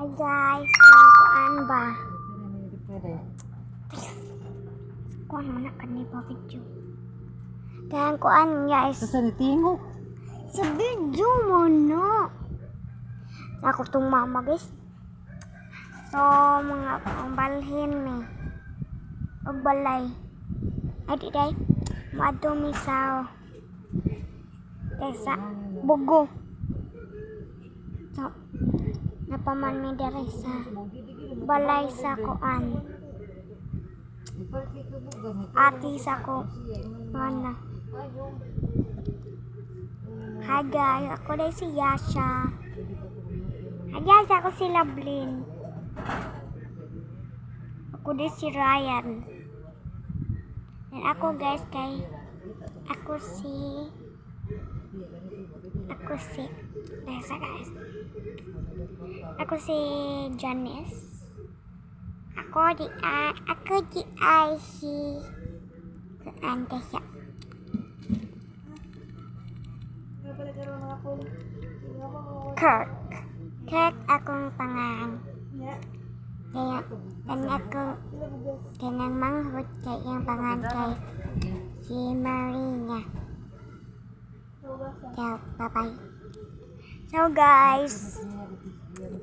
Hi guys, kuan ba? Kuan mo na kanina video. Kaya kuan guys. Sa tingog. Sa video mo no. Ako tong mama guys. So mga balhin ni. Og balay. Ay di day. Madumi sa Tesa bugo. So napaman mi dere sa balay sa kuan. Ati sa ko. Mana? Hi guys, ako din si Yasha. Hi guys, ako si Lablin. Ako din si Ryan. Dan ako guys kay Nasa guys. Ako si Janice. Ako di Icy. Ante siya. Kirk akong pangalan. Kaya kanang manghod kay yung pangalan kay si Marina. Ciao, bye-bye. So guys,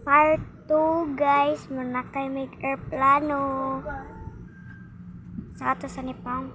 part 2 guys, muna kay make airplano sa ato sa Nipang.